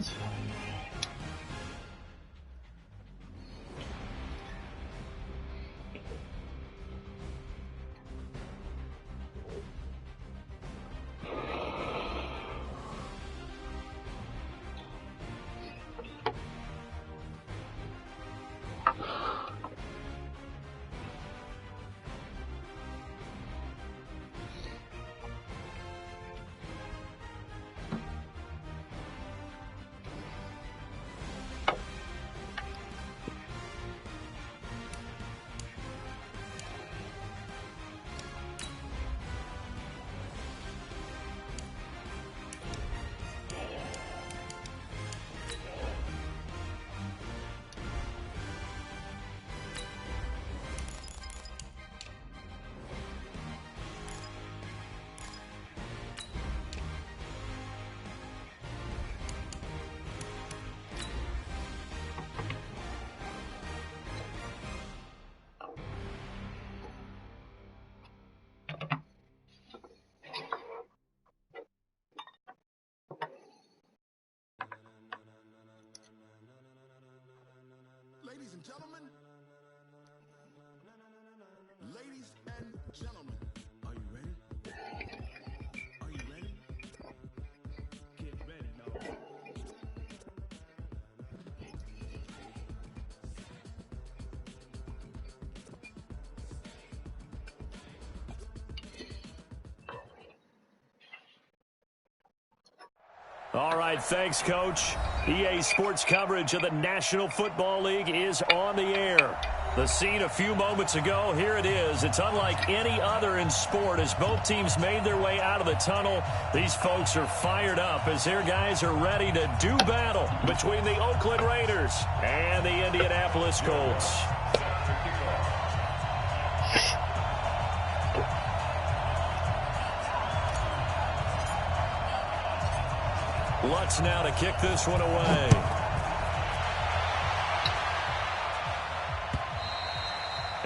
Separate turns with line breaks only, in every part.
yards.
Ladies and gentlemen, are you ready? Are you ready? Get ready, y'all.
All right, thanks, Coach. EA Sports coverage of the National Football League is on the air. The scene a few moments ago, here it is. It's unlike any other in sport as both teams made their way out of the tunnel. These folks are fired up as their guys are ready to do battle between the Oakland Raiders and the Indianapolis Colts. Lutz now to kick this one away.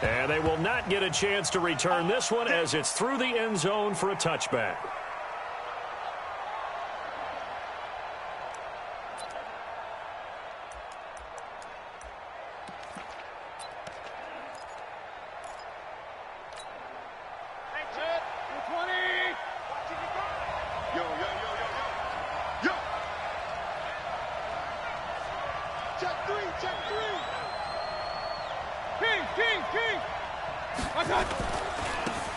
And they will not get a chance to return this one as it's through the end zone for a touchback.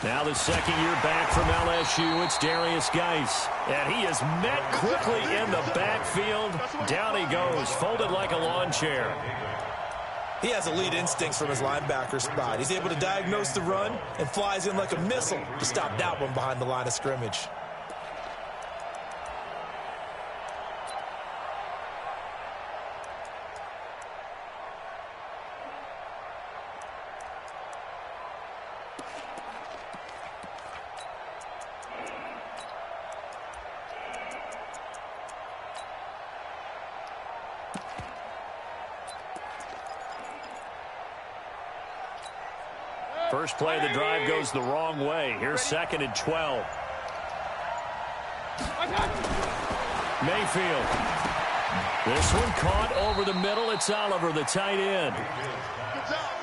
Now the second year back from LSU, it's Darius Geis. And he is met quickly in the backfield. Down he goes, folded like a lawn chair.
He has elite instincts from his linebacker spot. He's able to diagnose the run and flies in like a missile to stop that one behind the line of scrimmage.
First play of the drive goes the wrong way. Here's 2nd and 12. Mayfield. This one caught over the middle. It's Oliver, the tight end.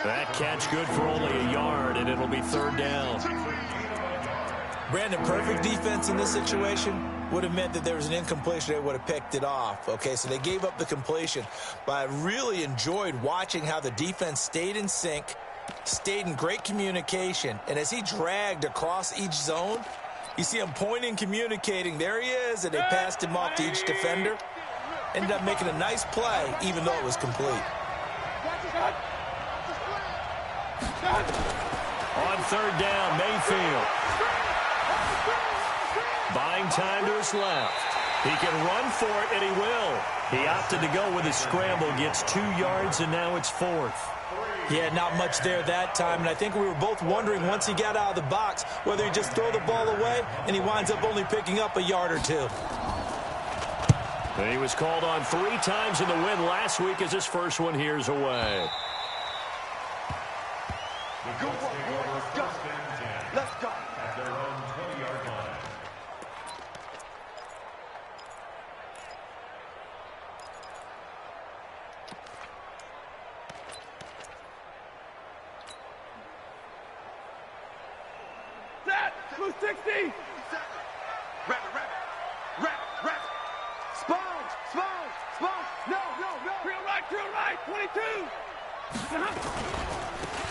That catch good for only a yard, and it'll be 3rd down.
Brandon, perfect defense in this situation would have meant that there was an incompletion. They would have picked it off. Okay, so they gave up the completion. But I really enjoyed watching how the defense stayed in sync, stayed in great communication, and as he dragged across each zone, you see him pointing, communicating. There he is, and they passed him off to each defender. Ended up making a nice play, even though it was complete.
On 3rd down, Mayfield. Buying time to his left. He can run for it, and he will. He opted to go with a scramble, gets 2 yards, and now it's 4th.
Yeah, not much there that time, and I think we were both wondering once he got out of the box whether he'd just throw the ball away, and he winds up only picking up a yard or 2.
He was called on 3 times in the win last week as his first one here's away.
Let's go.
At their own 20-yard line.
Move 60. Rabbit. Sponge. No. Drill right. 22.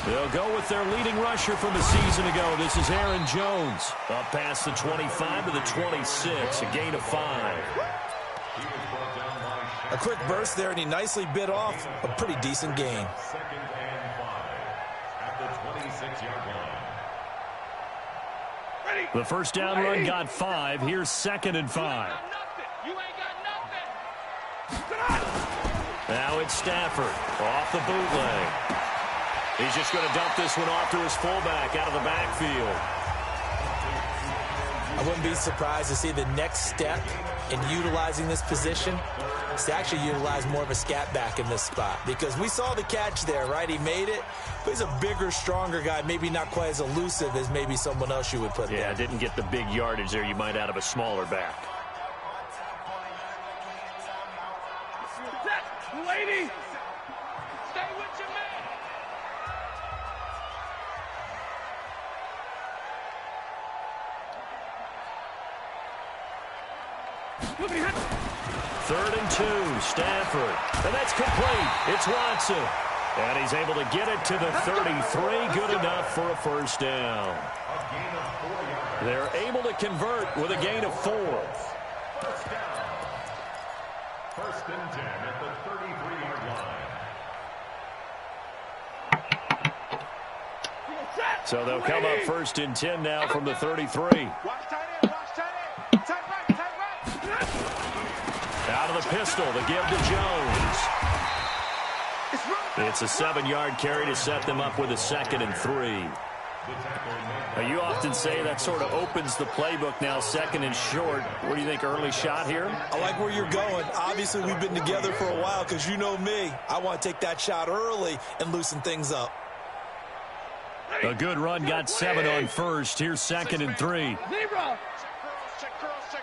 They'll go with their leading rusher from a season ago. This is Aaron Jones. Up past the 25 to the 26, a gain of 5.
A quick burst there, and he nicely bit off a pretty decent gain.
Second and 5 at the 26-yard line.
Ready.
The first down run got 5. Here's second and 5.
You ain't got nothing.
Now it's Stafford off the bootleg. He's just going to dump this one off to his fullback out of the backfield.
I wouldn't be surprised to see the next step in utilizing this position is to actually utilize more of a scat back in this spot, because we saw the catch there, right? He made it, but he's a bigger, stronger guy, maybe not quite as elusive as maybe someone else you would put there.
Yeah, didn't get the big yardage there you might out of a smaller back.
Lady. Stay with your man.
Third and 2, Stafford. And that's complete. It's Watson. And he's able to get it to the 33. Good enough for a first down. They're able to convert with a gain of 4.
First down. First and 10 at the 33-yard line.
So they'll come up first and 10 now from the 33.
Watch tight end. Tight right.
Out of the pistol, the give to Jones. It's a 7-yard carry to set them up with a second and 3. Now, you often say that sort of opens the playbook now, second and short. What do you think, early shot here?
I like where you're going. Obviously, we've been together for a while, because you know me. I want to take that shot early and loosen things up.
A good run, got 7 on first. Here's second and 3.
Zebra. Check curls.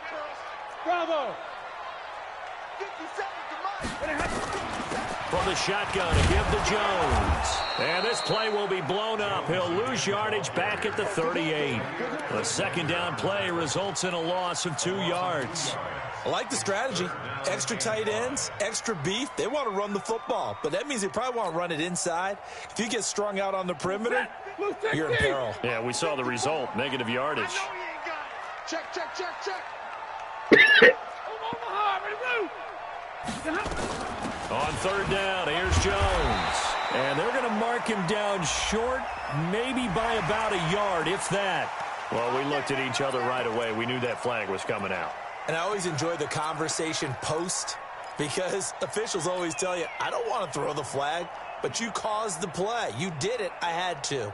Bravo. 57 to
From the shotgun, a give to Jones. And this play will be blown up. He'll lose yardage back at the 38. The second down play results in a loss of 2 yards.
I like the strategy. Extra tight ends, extra beef. They want to run the football, but that means they probably want to run it inside. If you get strung out on the perimeter, you're in peril.
Yeah, we saw the result, negative yardage.
Check.
On third down, here's Jones. And they're going to mark him down short, maybe by about a yard, if that. Well, we looked at each other right away. We knew that flag was coming out.
And I always enjoy the conversation post, because officials always tell you, I don't want to throw the flag, but you caused the play. You did it. I had to.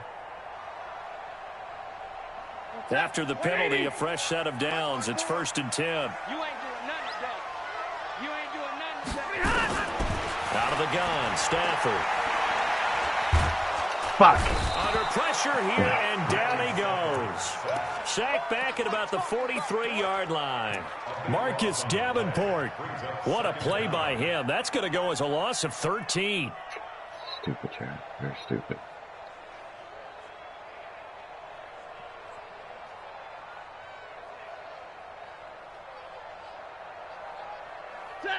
After the penalty, a fresh set of downs. It's first and 10.
You ain't doing nothing today.
Out of the gun, Stafford.
Fuck.
Under pressure here, and down he goes. Sacked back at about the 43-yard line. Marcus Davenport. What a play by him. That's going to go as a loss of 13.
Stupid, Chad. Very stupid.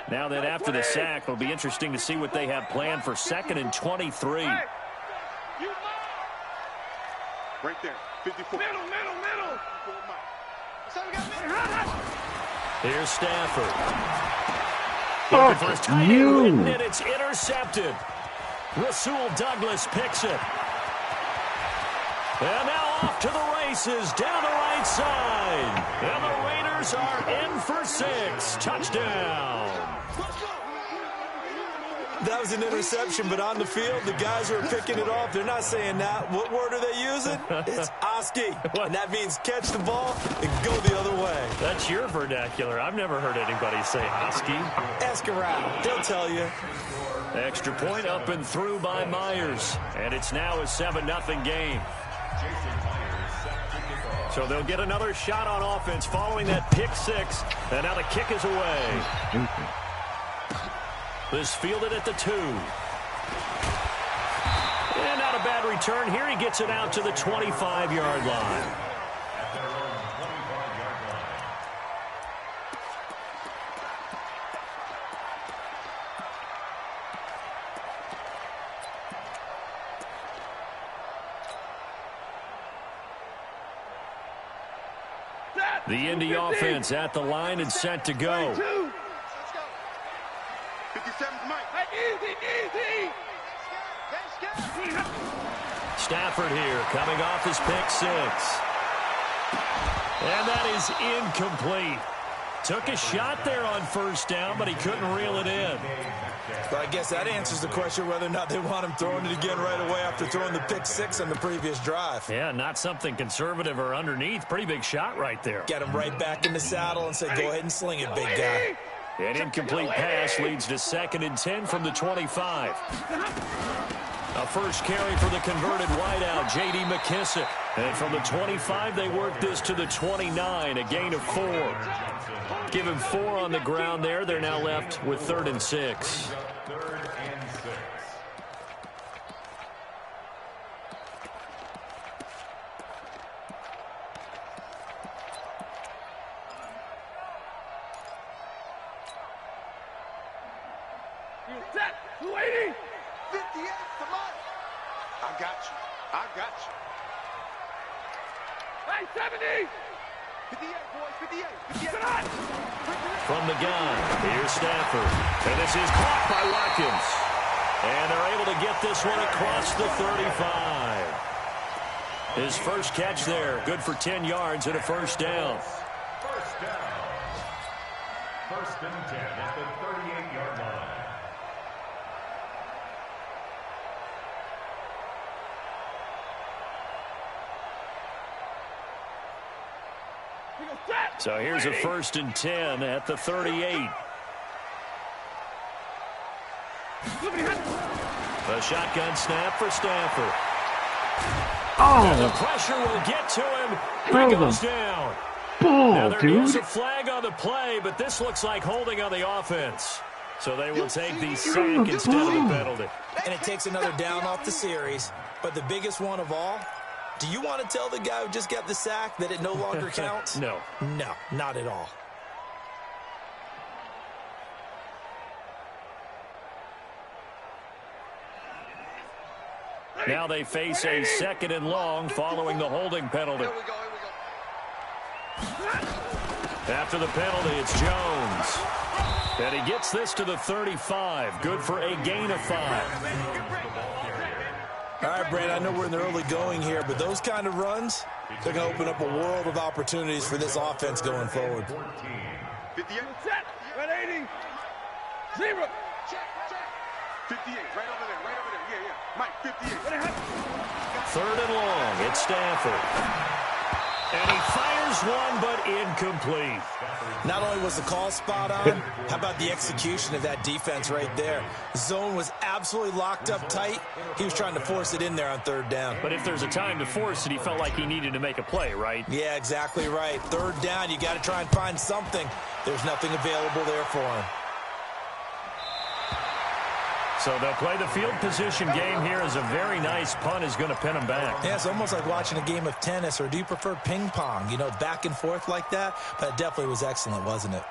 Now then, after the sack, it'll be interesting to see what they have planned for second and 23.
Right there, 54. Middle.
Here's Stafford.
Fuck
Looking for his tight
you.
end, and it's intercepted. Rasul Douglas picks it. And now off to the races down the right side. And the Raiders are in for 6. Touchdown.
That was an interception, but on the field, the guys who are picking it off, they're not saying that. What word are they using? It's Oski. And that means catch the ball and go the other way.
That's your vernacular. I've never heard anybody say Oski.
Ask around. They'll tell you.
Extra point up and through by Myers. And it's now a 7-0 game. So they'll get another shot on offense following that pick 6. And now the kick is away. This fielded at the 2. And not a bad return here. He gets it out to the 25-yard line. The Indy offense at the line and set to go.
57's Mike. Easy.
Stafford here coming off his pick six. And that is incomplete. Took a shot there on first down, but he couldn't reel it in.
But I guess that answers the question whether or not they want him throwing it again right away after throwing the pick six on the previous drive.
Yeah, not something conservative or underneath. Pretty big shot right there.
Get him right back in the saddle and say, go ahead and sling it, big guy.
An incomplete pass leads to 2nd and 10 from the 25. A first carry for the converted wideout, J.D. McKissick. And from the 25, they work this to the 29, a gain of 4. Give him 4 on the ground there. They're now left with 3rd and 6.
Set. 280. 58 to Mike. I got you. Hey, 70. 58, boys. 58.
From the gun, here's Stafford. And this is caught by Watkins. And they're able to get this one across the 35. His first catch there, good for 10 yards and a first down.
First down. 1st and 10 at the 38-yard line.
So here's a 1st and 10 at the 38. A shotgun snap for Stafford. And the pressure will get to him. He goes down. Now there is a flag on the play, but this looks like holding on the offense. So they will take the sack instead of the penalty.
And it takes another down off the series. But the biggest one of all, do you want to tell the guy who just got the sack that it no longer counts?
No.
No, not at all.
Now they face a 2nd and long following the holding penalty.
Here we go.
After the penalty, it's Jones. And he gets this to the 35. Good for a gain of 5.
All right, Brad, I know we're in the early going here, but those kind of runs, they're going to open up a world of opportunities for this offense going forward.
58. Set. 180. 0. Check. 58. Right over there. Yeah. Mike, 58.
3rd and long. It's Stafford. And he fires one, but incomplete.
Not only was the call spot on, how about the execution of that defense right there? Zone was absolutely locked up tight. He was trying to force it in there on 3rd down.
But if there's a time to force it, he felt like he needed to make a play, right?
Yeah, exactly right. 3rd down, you got to try and find something. There's nothing available there for him.
So they'll play the field position game here as a very nice punt is going to pin them back.
Yeah, it's almost like watching a game of tennis, or do you prefer ping pong? You know, back and forth like that? But it definitely was excellent, wasn't it?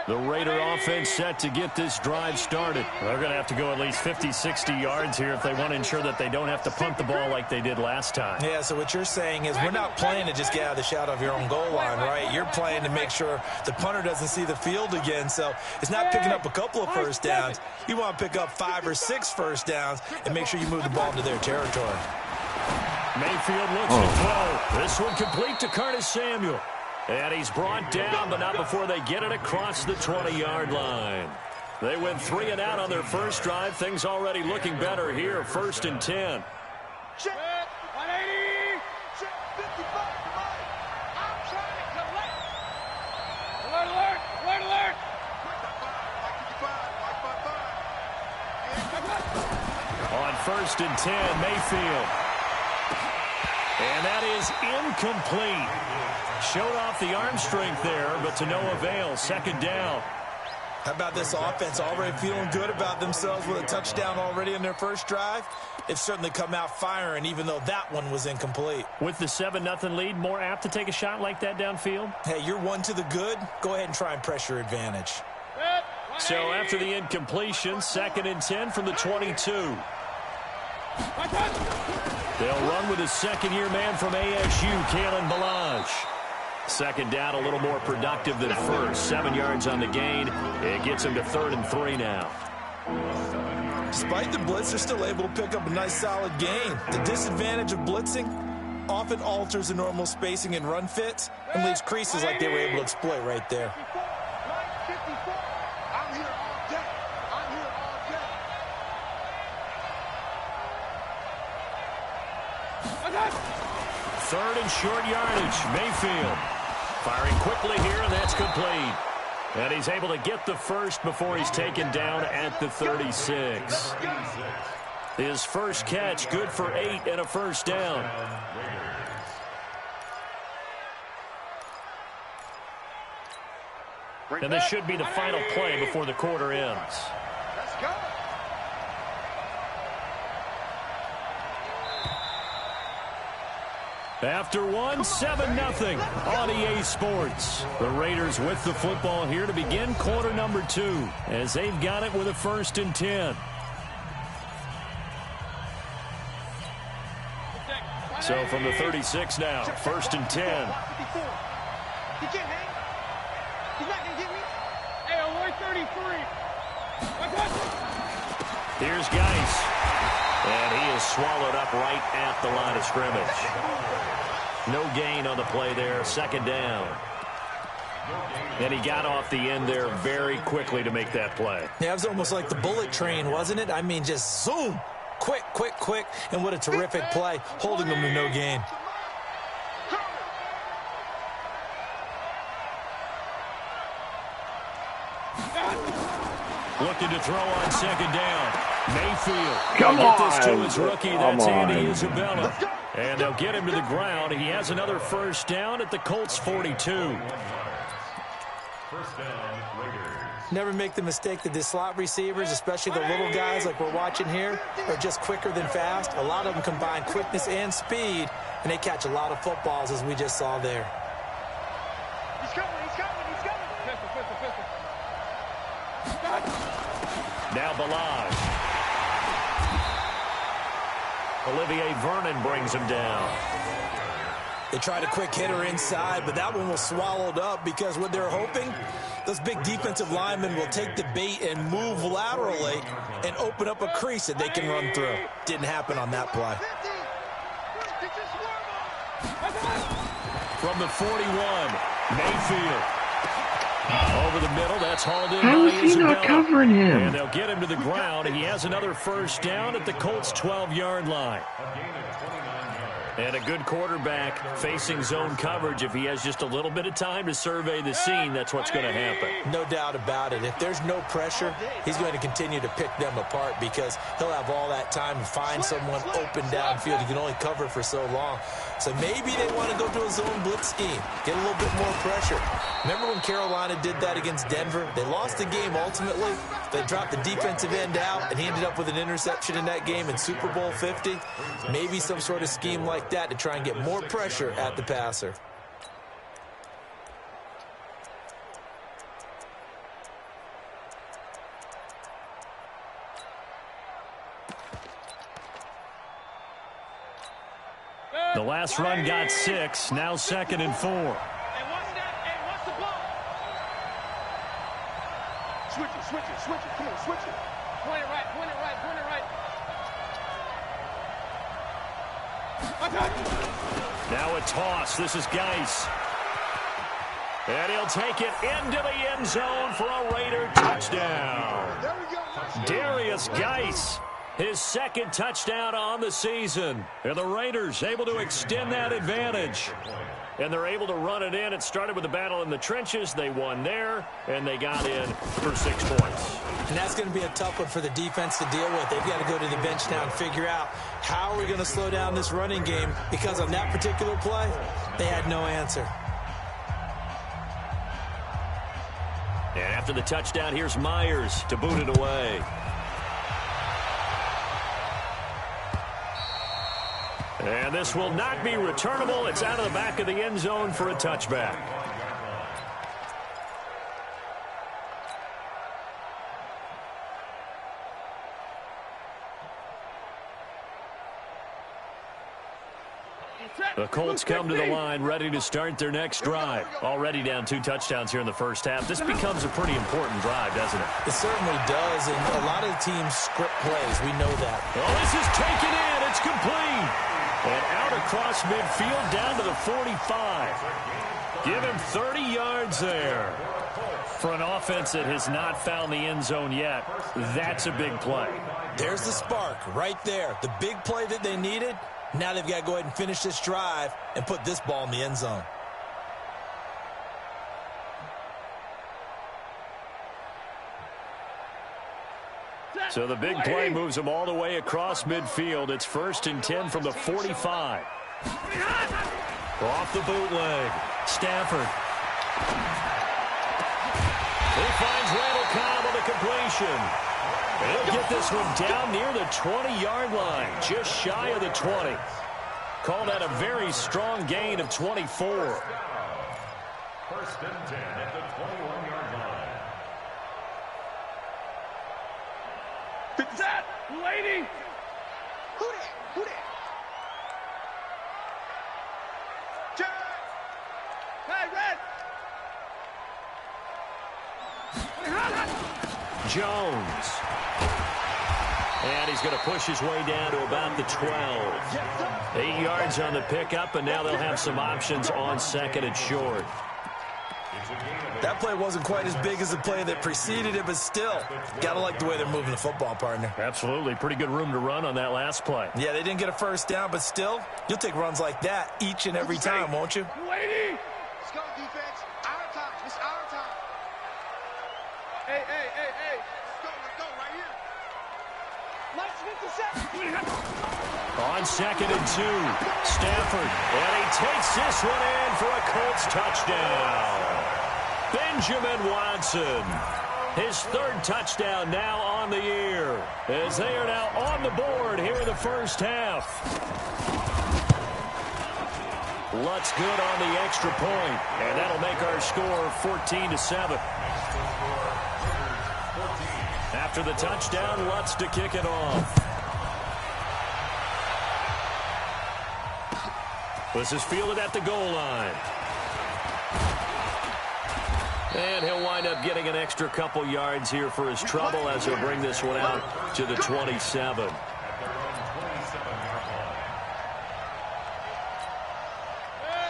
The Raider offense set to get this drive started. They're going to have to go at least 50, 60 yards here if they want to ensure that they don't have to punt the ball like they did last time.
Yeah, so what you're saying is we're not playing to just get out of the shot of your own goal line, right? You're playing to make sure the punter doesn't see the field again. So it's not picking up a couple of first downs. You want to pick up 5 or 6 first downs and make sure you move the ball into their territory.
Mayfield looks to throw. This one complete to Curtis Samuel. And he's brought down, but not before they get it across the 20-yard line. They went 3 and out on their first drive. Things already looking better here. 1st and 10.
Check. 180. Check. 55. I'm trying to collect. Alert.
On 1st and 10, Mayfield. And that is incomplete. Showed off the arm strength there, but to no avail. 2nd down.
How about this offense already feeling good about themselves with a touchdown already in their first drive? They've certainly come out firing, even though that one was incomplete.
With the 7-0 lead, more apt to take a shot like that downfield?
Hey, you're 1 to the good. Go ahead and try and press your advantage.
So after the incompletion, 2nd and 10 from the 22. They'll run with his second-year man from ASU, Kalen Ballage. Second down, a little more productive than first. 7 yards on the gain. It gets him to 3rd and 3 now.
Despite the blitz, they're still able to pick up a nice, solid gain. The disadvantage of blitzing often alters the normal spacing and run fits and leaves creases like they were able to exploit right there.
I'm here all day. I'm here all day.
3rd and short yardage. Mayfield firing quickly here, and that's complete. And he's able to get the first before he's taken down at the 36. His first catch, good for 8 and a first down. And this should be the final play before the quarter ends.
Let's go.
After one, 7-0 on EA Sports. The Raiders with the football here to begin quarter number 2 as they've got it with a 1st and 10. So from the 36 now, 1st and 10.
He can't hang. He's not going to get me. Hey, I'm 133.
Here's Geis. And he is swallowed up right at the line of scrimmage. No gain on the play there. 2nd down. And he got off the end there very quickly to make that play.
Yeah, it was almost like the bullet train, wasn't it? I mean, just zoom. Quick, quick, quick. And what a terrific play, holding them to no gain.
Looking to throw on 2nd down. Mayfield.
Come
Get this to
on.
his rookie.
Come
That's
on.
Andy Isabella. And they'll get him to the ground. He has another first down at the Colts 42.
First down, Raiders.
Never make the mistake that the slot receivers, especially the little guys like we're watching here, are just quicker than fast. A lot of them combine quickness and speed, and they catch a lot of footballs, as we just saw there.
He's coming. He's coming. He's coming. Pistol.
Now Balaj. Olivier Vernon brings him down.
They tried a quick hitter inside, but that one was swallowed up because what they're hoping, those big defensive linemen will take the bait and move laterally and open up a crease that they can run through. Didn't happen on that play.
From the 41, Mayfield. Over the middle, that's hauled in
How
by
is he not
Isabella.
covering him?
And they'll get him to the ground. He has another first down at the Colts' 12-yard line. And a good quarterback facing zone coverage. If he has just a little bit of time to survey the scene, that's what's going to happen.
No doubt about it. If there's no pressure, he's going to continue to pick them apart because he'll have all that time to find someone open downfield. He can only cover for so long. So maybe they want to go to a zone blitz scheme, get a little bit more pressure. Remember when Carolina did that against Denver? They lost the game ultimately. They dropped the defensive end out, and he ended up with an interception in that game in Super Bowl 50. Maybe some sort of scheme like that to try and get more pressure at the passer.
The last run got 6, now 2nd and 4.
Hey, watch that. Hey, watch the ball. Switch it. Come on, switch it. Point it right.
Now a toss. This is Geis. And he'll take it into the end zone for a Raider touchdown.
There we go.
Darius Geis, his 2nd touchdown on the season. And the Raiders able to extend that advantage. And they're able to run it in. It started with a battle in the trenches. They won there, and they got in for 6 points.
And that's going to be a tough one for the defense to deal with. They've got to go to the bench now and figure out how are we going to slow down this running game, because on that particular play, they had no answer.
And after the touchdown, here's Myers to boot it away. And this will not be returnable. It's out of the back of the end zone for a touchback. The Colts come to the line, ready to start their next drive. Already down 2 touchdowns here in the first half. This becomes a pretty important drive, doesn't it?
It certainly does, and a lot of the teams script plays. We know that.
Oh, this is taken in. It's complete. And out across midfield down to the 45. Give him 30 yards there. For an offense that has not found the end zone yet, that's a big play.
There's the spark right there. The big play that they needed. Now they've got to go ahead and finish this drive and put this ball in the end zone.
So the big play moves them all the way across midfield. It's 1st and 10 from the 45. Off the bootleg. Stafford. He finds Randall Cobb on the completion. He'll get this one down near the 20-yard line, just shy of the 20. Call that a very strong gain of 24.
1st and 10 at the 21-yard line.
Fix that, lady!
Who that? Who that? Check!
Hey, Red!
Jones. And he's going to push his way down to about the 12. 8 yards on the pickup, and now they'll have some options on 2nd and short.
That play wasn't quite as big as the play that preceded it, but still, got to like the way they're moving the football, partner.
Absolutely. Pretty good room to run on that last play.
Yeah, they didn't get a first down, but still, you'll take runs like that each and every time, won't you?
Lady!
Let's go, defense. Our time. It's our time.
Hey, hey, hey, hey!
Let's go right here.
Let's hit the set!
On 2nd and 2, Stafford. And he takes this one in for a Colts touchdown. Benjamin Watson. His 3rd touchdown now on the year, as they are now on the board here in the first half. Lutz good on the extra point, and that'll make our score 14-7. After the touchdown, Lutz to kick it off. This is fielded at the goal line. And he'll wind up getting an extra couple yards here for his trouble as he'll bring this one out to the 27.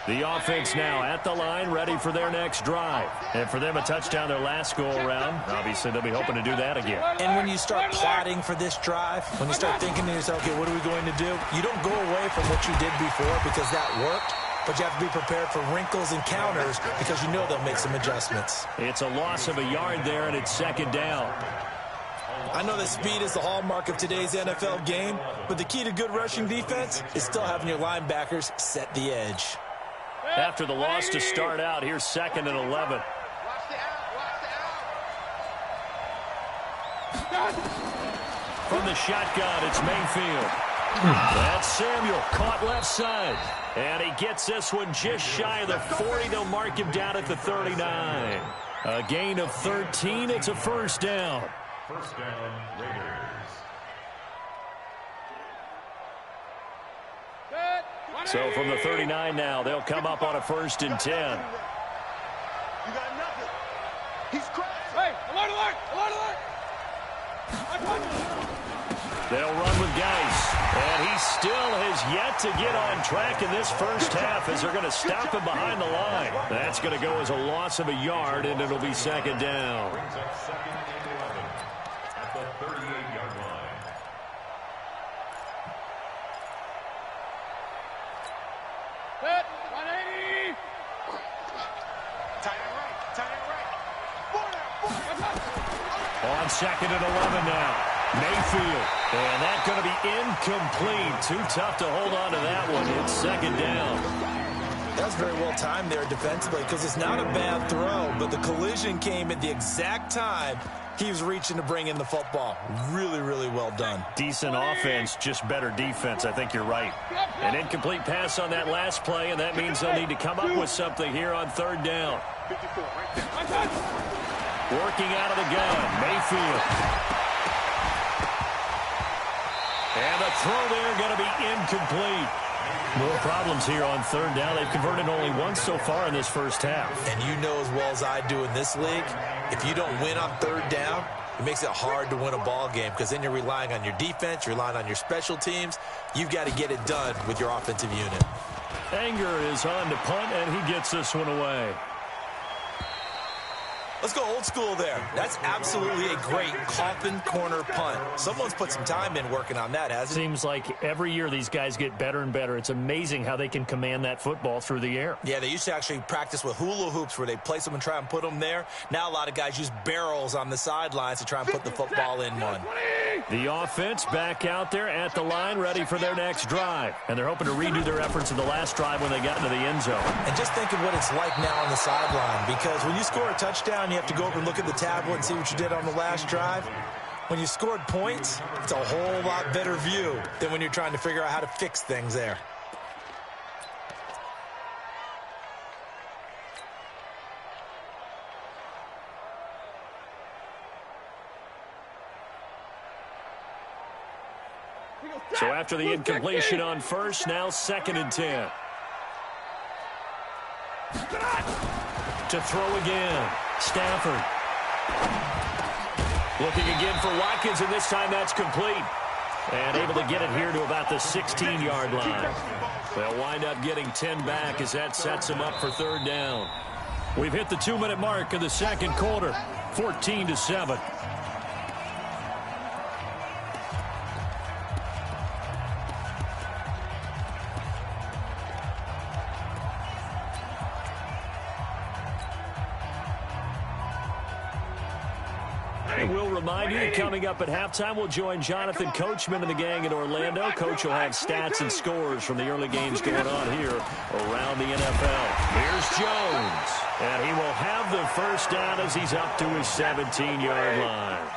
The offense now at the line, ready for their next drive. And for them, a touchdown their last go-around. Obviously, they'll be hoping to do that again.
And when you start plotting for this drive, when you start thinking to yourself, okay, what are we going to do? You don't go away from what you did before because that worked, but you have to be prepared for wrinkles and counters because you know they'll make some adjustments.
It's a loss of a yard there, and it's 2nd down.
I know that speed is the hallmark of today's NFL game, but the key to good rushing defense is still having your linebackers set the edge.
After the loss to start out, here's 2nd and 11.
Watch the out. Watch the out.
From the shotgun, it's Mayfield. That's Samuel, caught left side. And he gets this one just shy of the 40. They'll mark him down at the 39. A gain of 13. It's a 1st down.
1st down, Raiders.
So from the 39 now, they'll come up on a 1st and 10.
You got nothing. He's crazy.
Hey, alert, alert, alert, alert!
They'll run with Geis. And he still has yet to get on track in this first half as they're going to stop him behind the line. That's going to go as a loss of a yard, and it'll be 2nd down.
Brings up 2nd and 11 at the 38-yard line.
Set, 180!
Tight end right. Tight end right.
On 2nd and 11 now. Mayfield. And that's going to be incomplete. Too tough to hold on to that one. It's 2nd down.
That's very well timed there defensively because it's not a bad throw, but the collision came at the exact time he was reaching to bring in the football. Really, really well done.
Decent offense, just better defense. I think you're right. An incomplete pass on that last play, and that means they'll need to come up with something here on 3rd down.
54 right there.
Working out of the gun, Mayfield. And the throw there going to be incomplete. More problems here on third down. They've converted only once so far in this first half.
And you know as well as I do in this league, if you don't win on third down, it makes it hard to win a ball game because then you're relying on your defense, you're relying on your special teams. You've got to get it done with your offensive unit.
Anger is on to punt, and he gets this one away.
Let's go old school there. That's absolutely a great coffin corner punt. Someone's put some time in working on that, hasn't it?
Seems like every year these guys get better and better. It's amazing how they can command that football through the air.
Yeah, they used to actually practice with hula hoops where they place them and try and put them there. Now a lot of guys use barrels on the sidelines to try and put the football in one.
The offense back out there at the line, ready for their next drive. And they're hoping to redo their efforts in the last drive when they got into the end zone.
And just think of what it's like now on the sideline, because when you score a touchdown, you have to go over and look at the tablet and see what you did on the last drive. When you scored points, it's a whole lot better view than when you're trying to figure out how to fix things there.
So after the incompletion on first, now 2nd and 10. To throw again, Stafford. Looking again for Watkins, and this time that's complete. And able to get it here to about the 16-yard line. They'll wind up getting 10 back as that sets them up for third down. We've hit the 2-minute mark of the second quarter, 14-7. And we'll remind you, coming up at halftime, we'll join Jonathan Coachman and the gang in Orlando. Coach will have stats and scores from the early games going on here around the NFL. Here's Jones, and he will have the first down as he's up to his 17-yard line.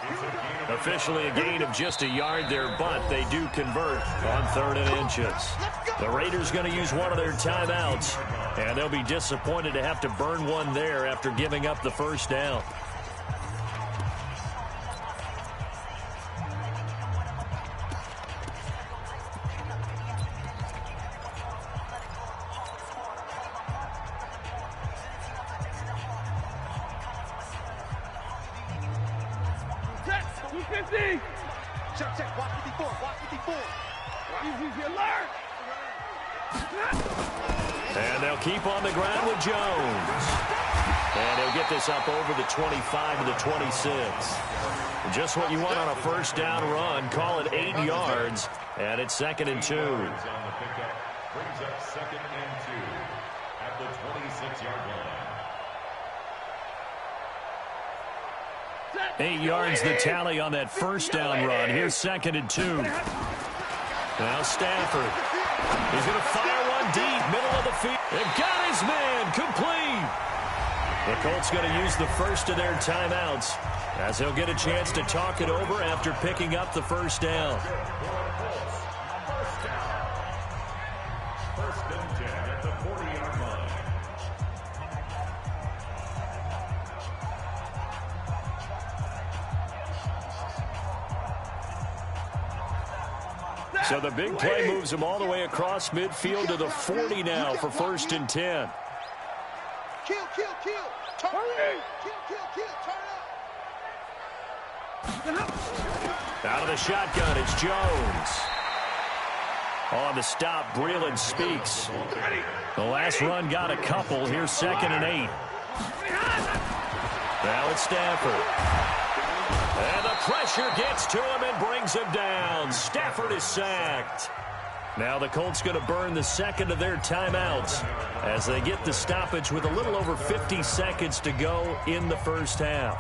Officially a gain of just a yard there, but they do convert on 3rd and inches. The Raiders going to use one of their timeouts, and they'll be disappointed to have to burn one there after giving up the first down.
Check, watch 54, watch 54. Easy alert.
And they'll keep on the ground with Jones. And he'll get this up over the 25 to the 26. Just what you want on a first down run. Call it 8 yards. And it's 2nd and 2.
On the pickup brings up 2nd and 2 at the 26-yard line.
8 yards the tally on that first down run. Here's 2nd and 2. Now Stafford. He's going to fire one deep, middle of the field. They've got his man, complete. The Colts going to use the first of their timeouts as he'll get a chance to talk it over after picking up the first down.
First and 10 at the 40-yard line.
So the big play moves him all the way across midfield to the 40 now for 1st and 10.
Kill. Turn kill. Turn up.
Out of the shotgun, it's Jones. On the stop, Breeland speaks. The last run got a couple. Here's 2nd and 8. Now it's Stafford. And the pressure gets to him and brings him down. Stafford is sacked. Now the Colts going to burn the 2nd of their timeouts as they get the stoppage with a little over 50 seconds to go in the first half.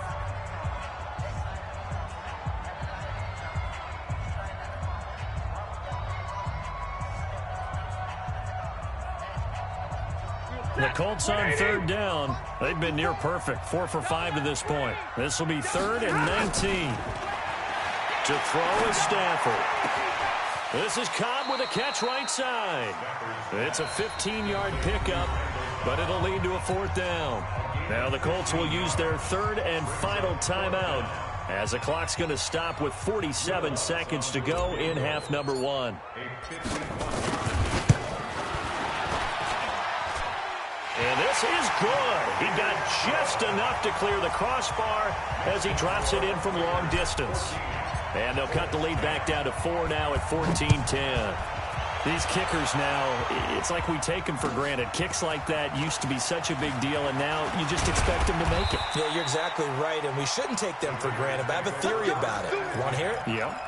The Colts on 3rd down. They've been near perfect. 4 for 5 to this point. This will be 3rd and 19. To throw is Stafford. This is Cobb with a catch right side. It's a 15-yard pickup, but it'll lead to a 4th down. Now the Colts will use their 3rd and final timeout as the clock's going to stop with 47 seconds to go in half number 1. pass is good. He got just enough to clear the crossbar as he drops it in from long distance. And they'll cut the lead back down to 4 now at 14-10. These kickers now, it's like we take them for granted. Kicks like that used to be such a big deal, and now you just expect them to make it.
Yeah, you're exactly right, and we shouldn't take them for granted, but I have a theory about it. You want to hear it?
Yep.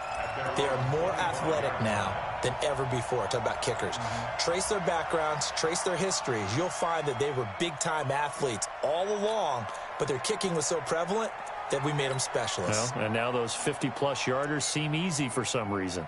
They are more athletic now than ever before. Talk about kickers. Trace their backgrounds, trace their histories. You'll find that they were big-time athletes all along, but their kicking was so prevalent that we made them specialists.
Well, and now those 50-plus yarders seem easy for some reason.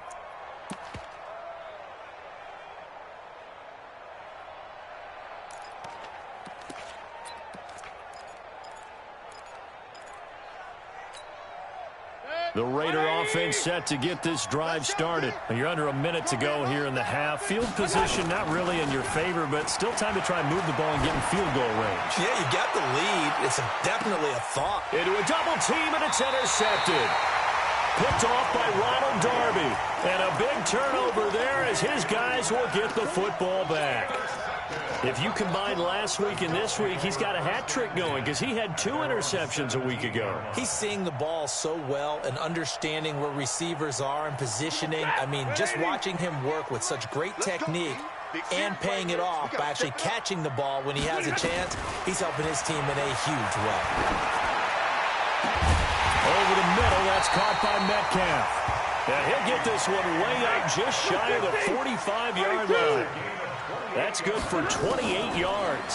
The Raider offense set to get this drive started. You're under a minute to go here in the half. Field position not really in your favor, but still time to try and move the ball and get in field goal range.
Yeah, you got the lead. It's definitely a thought.
Into a double team, and it's intercepted. Picked off by Ronald Darby. And a big turnover there as his guys will get the football back. If you combine last week and this week, he's got a hat trick going because he had 2 interceptions a week ago.
He's seeing the ball so well and understanding where receivers are and positioning. I mean, just watching him work with such great technique and paying it off by actually catching the ball when he has a chance, he's helping his team in a huge way.
Over the middle, that's caught by Metcalf. Now he'll get this one way up just shy of the 45-yard line. That's good for 28 yards.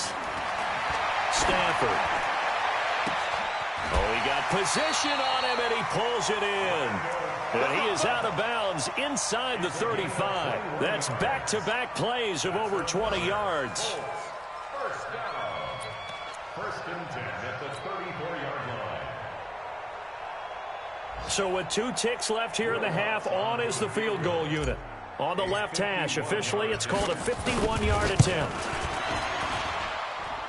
Stafford. Oh, he got position on him, and he pulls it in. And he is out of bounds inside the 35. That's back-to-back plays of over 20 yards.
First down. First and 10 at the 34-yard line.
So with 2 ticks left here in the half, on is the field goal unit. On the left hash, officially, it's called a 51-yard attempt.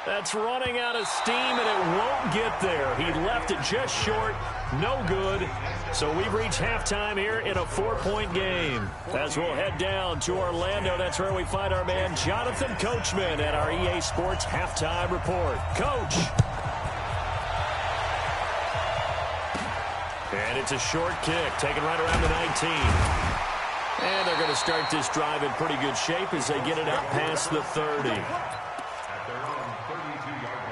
That's running out of steam, and it won't get there. He left it just short. No good. So we've reached halftime here in a 4-point game. As we'll head down to Orlando, that's where we find our man Jonathan Coachman at our EA Sports Halftime Report. Coach. And it's a short kick, taken right around the 19. And they're going to start this drive in pretty good shape as they get it out past the 30.
At their own 32-yard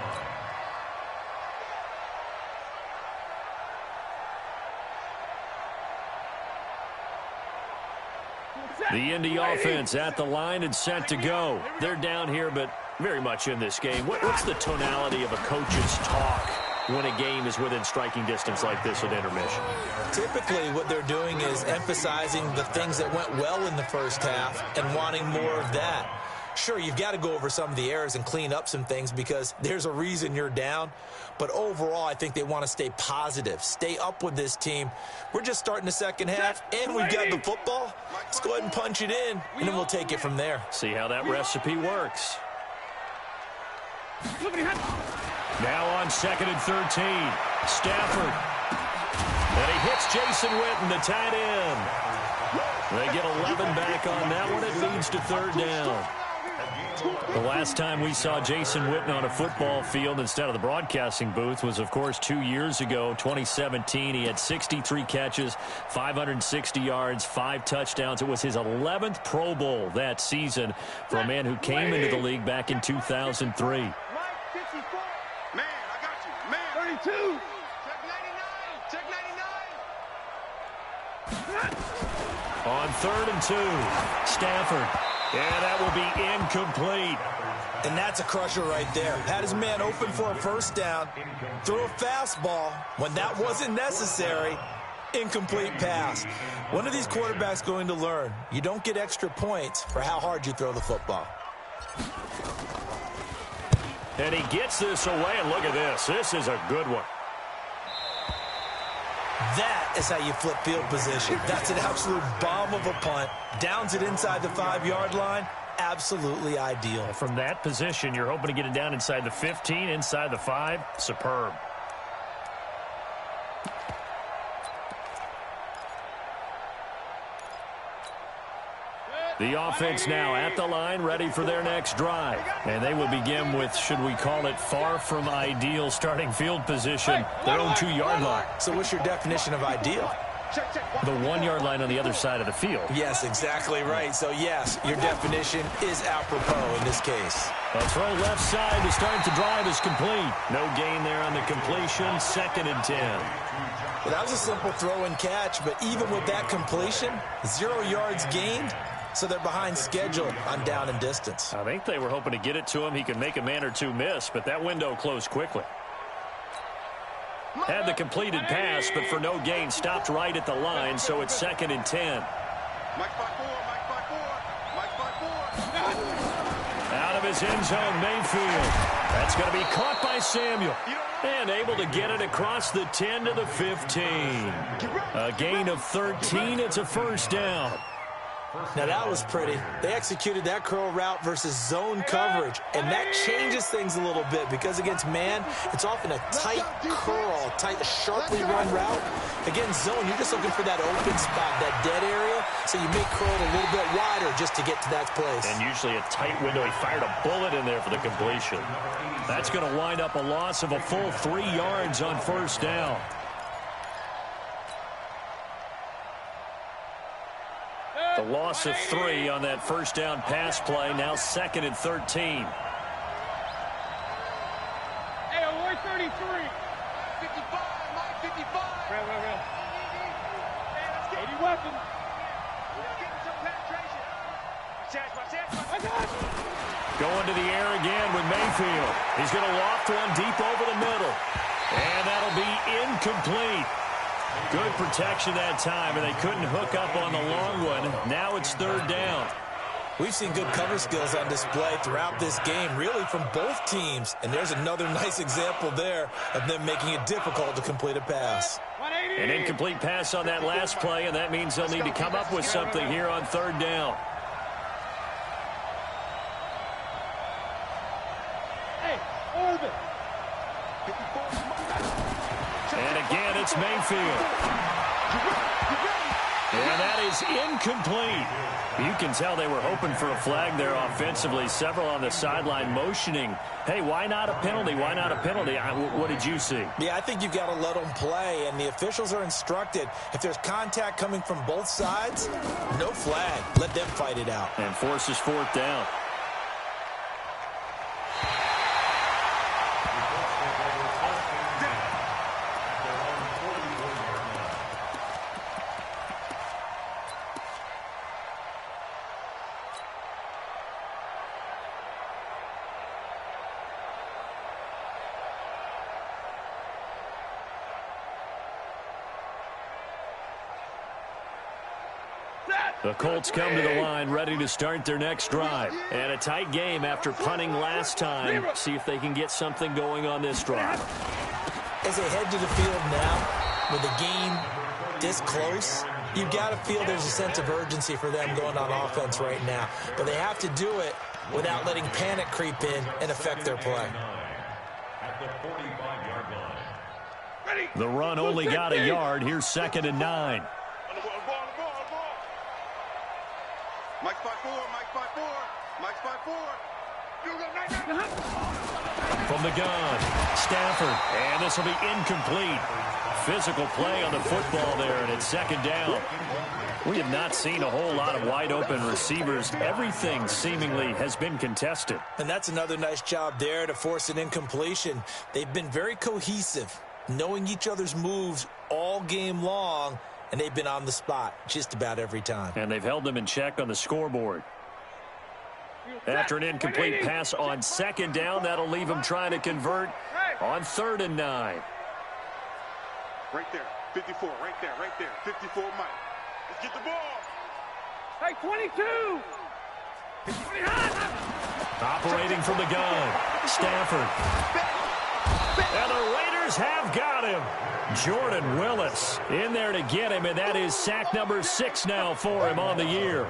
line.
The Indy offense at the line and set to go. They're down here, but very much in this game. What's the tonality of a coach's talk when a game is within striking distance like this at intermission?
Typically, what they're doing is emphasizing the things that went well in the first half and wanting more of that. Sure, you've got to go over some of the errors and clean up some things because there's a reason you're down. But overall, I think they want to stay positive, stay up with this team. We're just starting the second half, and we've got the football. Let's go ahead and punch it in, and then we'll take it from there.
See how that recipe works. Now on 2nd and 13, Stafford. And he hits Jason Witten, the tight end. They get 11 back on that one. It leads to 3rd down. The last time we saw Jason Witten on a football field instead of the broadcasting booth was, of course, 2 years ago, 2017. He had 63 catches, 560 yards, 5 touchdowns. It was his 11th Pro Bowl that season for a man who came into the league back in 2003.
Man, I got you. Man, 32. Check 99. Check 99.
On 3rd and 2, Stafford. And that will be incomplete.
And that's a crusher right there. Had his man open for a first down, threw a fastball when that wasn't necessary. Incomplete pass. When are these quarterbacks going to learn? You don't get extra points for how hard you throw the football.
And he gets this away, and look at this. This is a good one.
That is how you flip field position. That's an absolute bomb of a punt. Downs it inside the 5-yard line. Absolutely ideal.
From that position, you're hoping to get it down inside the 15, inside the 5. Superb. The offense now at the line, ready for their next drive. And they will begin with, should we call it, far from ideal starting field position, their own 2-yard line.
So what's your definition of ideal?
The 1-yard line on the other side of the field.
Yes, exactly right. So, yes, your definition is apropos in this case.
A throw left side to start the drive is complete. No gain there on the completion, 2nd and 10.
Well, that was a simple throw and catch, but even with that completion, 0 yards gained. So they're behind schedule on down and distance.
I think they were hoping to get it to him. He could make a man or two miss, but that window closed quickly. Had the completed pass, but for no gain, stopped right at the line, so it's 2nd and 10.
Mike 5-4, Mike 5-4, Mike 5-4.
Out of his end zone, Mayfield. That's going to be caught by Samuel. And able to get it across the 10 to the 15. A gain of 13. It's a first down.
Now, that was pretty. They executed that curl route versus zone coverage, and that changes things a little bit because against man, it's often a tight curl, tight, sharply run route. Against zone, you're just looking for that open spot, that dead area, so you may curl it a little bit wider just to get to that place.
And usually a tight window. He fired a bullet in there for the completion. That's going to wind up a loss of a full 3 yards on first down. The loss of 3 on that first down pass play. Now 2nd and 13.
Hey, we're 33. 55, Mike 55. Real. Hey, let's get 80 weapons. Let's get some penetration. Watch out.
Going to the air again with Mayfield. He's going to loft one deep over the middle. And that'll be incomplete. Good protection that time, and they couldn't hook up on the long one. Now it's 3rd down.
We've seen good cover skills on display throughout this game, really from both teams. And there's another nice example there of them making it difficult to complete a pass.
An incomplete pass on that last play, and that means they'll need to come up with something here on 3rd down. And again, it's Mayfield. And that is incomplete. You can tell they were hoping for a flag there offensively. Several on the sideline motioning, hey, why not a penalty? Why not a penalty? What did you see?
Yeah, I think you've got to let them play, and the officials are instructed. If there's contact coming from both sides, no flag. Let them fight it out.
And forces 4th down. The Colts come to the line, ready to start their next drive. And a tight game after punting last time. See if they can get something going on this drive.
As they head to the field now, with the game this close, you've got to feel there's a sense of urgency for them going on offense right now. But they have to do it without letting panic creep in and affect their play.
The run only got a yard. Here's 2nd and 9.
Mike 5-4, Mike 5-4, Mike 5-4.
From the gun, Stafford, and this will be incomplete. Physical play on the football there, and it's 2nd down. We have not seen a whole lot of wide-open receivers. Everything seemingly has been contested.
And that's another nice job there to force an incompletion. They've been very cohesive, knowing each other's moves all game long, and they've been on the spot just about every time.
And they've held them in check on the scoreboard. After an incomplete pass on 2nd down, that'll leave them trying to convert on 3rd and 9.
Right there, 54, right there, 54, Mike. Let's get the ball. Hey, 22.
Operating from the gun, Stafford. And the Raiders have got him. Jordan Willis in there to get him, and that is sack number 6 now for him on the year.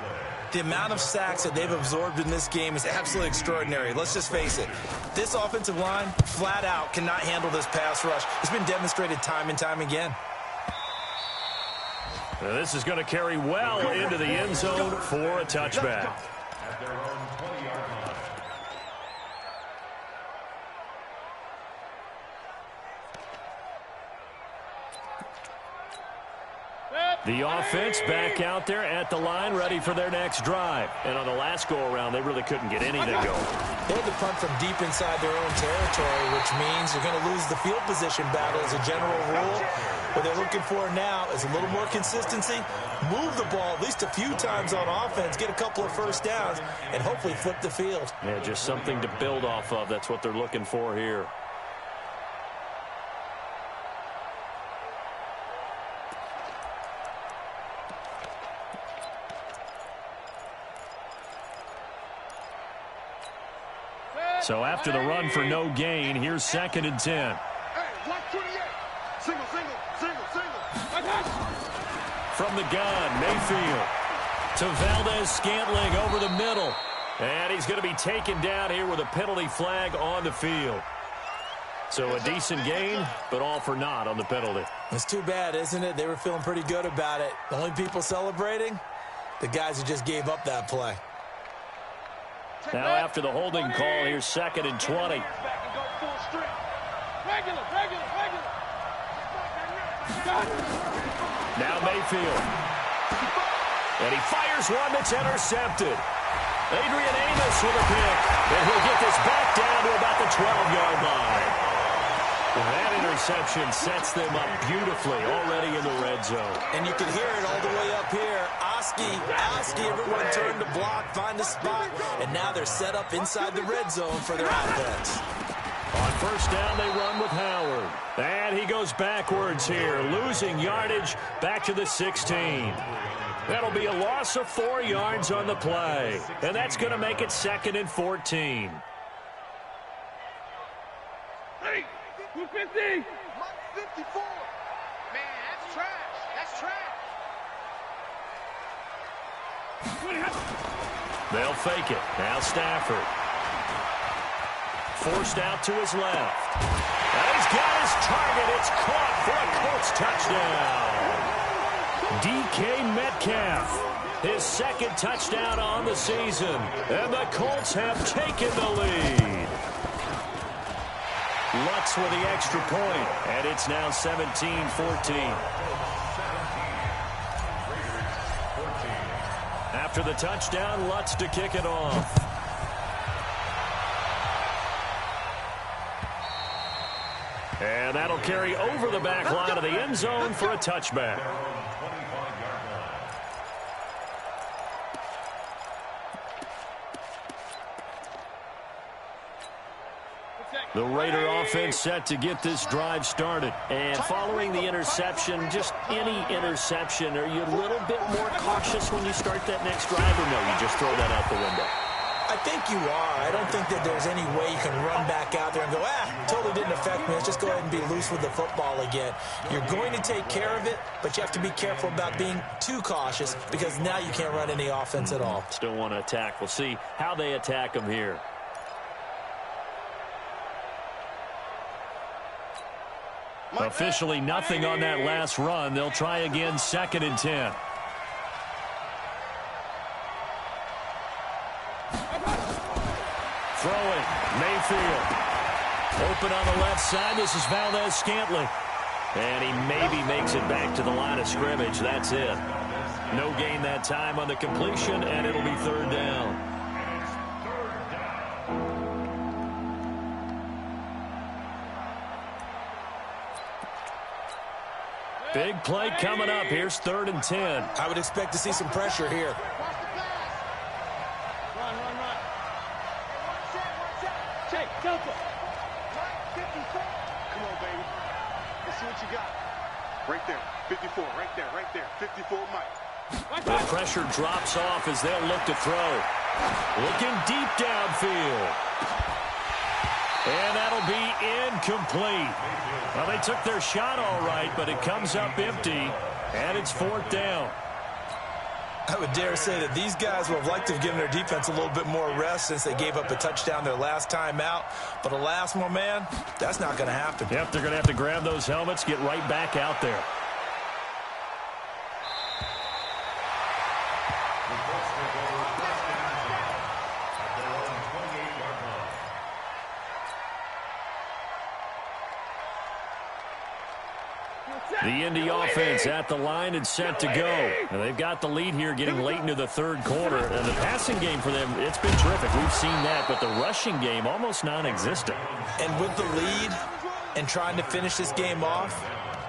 The amount of sacks that they've absorbed in this game is absolutely extraordinary. Let's just face it. This offensive line, flat out, cannot handle this pass rush. It's been demonstrated time and time again.
This is going to carry well into the end zone for a touchback.
At their own 20-yard line.
The offense back out there at the line, ready for their next drive. And on the last go-around, they really couldn't get anything going.
They had to punt from deep inside their own territory, which means you're going to lose the field position battle as a general rule. What they're looking for now is a little more consistency, move the ball at least a few times on offense, get a couple of first downs, and hopefully flip the field.
Yeah, just something to build off of. That's what they're looking for here. So after the run for no gain, here's 2nd and 10.
Hey, watch 28. Single.
From the gun, Mayfield to Valdez-Scantling over the middle. And he's going to be taken down here with a penalty flag on the field. So a decent gain, but all for naught on the penalty.
It's too bad, isn't it? They were feeling pretty good about it. The only people celebrating, the guys who just gave up that play.
Now after the holding call, here's 2nd and 20. Now Mayfield. And he fires one that's intercepted. Adrian Amos with a pick. And he'll get this back down to about the 12-yard line. And that interception sets them up beautifully already in the red zone.
And you can hear it all the way up here. Oski, everyone turned to block, find a spot, and now they're set up inside the red zone for their offense.
On first down, they run with Howard. And he goes backwards here, losing yardage back to the 16. That'll be a loss of 4 yards on the play. And that's going to make it 2nd and 14.
Hey, 250. 54. Man, that's trash. That's trash.
They'll fake it. Now Stafford. Forced out to his left. And he's got his target. It's caught for a Colts touchdown. DK Metcalf, his 2nd touchdown on the season. And the Colts have taken the lead. Lutz with the extra point, and it's now 17-14. After the touchdown, Lutz to kick it off. And that'll carry over the back line of the end zone for a touchback. The Raider offense set to get this drive started. And following the interception, just any interception, are you a little bit more cautious when you start that next drive, or no, you just throw that out the window?
I think you are. I don't think that there's any way you can run back out there and go, totally didn't affect me. Let's just go ahead and be loose with the football again. You're going to take care of it, but you have to be careful about being too cautious because now you can't run any offense at all.
Still want to attack. We'll see how they attack them here. Officially nothing on that last run. They'll try again, 2nd and 10. Throw it. Mayfield. Open on the left side. This is Valdez-Scantling. And he maybe makes it back to the line of scrimmage. That's it. No gain that time on the completion, and it'll be 3rd down. Big play coming up. Here's 3rd and 10.
I would expect to see some pressure here.
Run. Take, Delta. 54. Come on, baby. Let's see what you got. Right there. 54. Right there. 54, Mike.
The pressure drops off as they'll look to throw. Looking deep downfield. And that'll be incomplete. Well, they took their shot all right, but it comes up empty, and it's 4th down.
I would dare say that these guys would have liked to have given their defense a little bit more rest since they gave up a touchdown their last time out. But alas, my man, that's not going to happen.
Yep, they're going to have to grab those helmets, get right back out there. The Indy offense at the line and set to go. Now they've got the lead here getting late into the third quarter. And the passing game for them, it's been terrific. We've seen that, but the rushing game almost non-existent.
And with the lead and trying to finish this game off,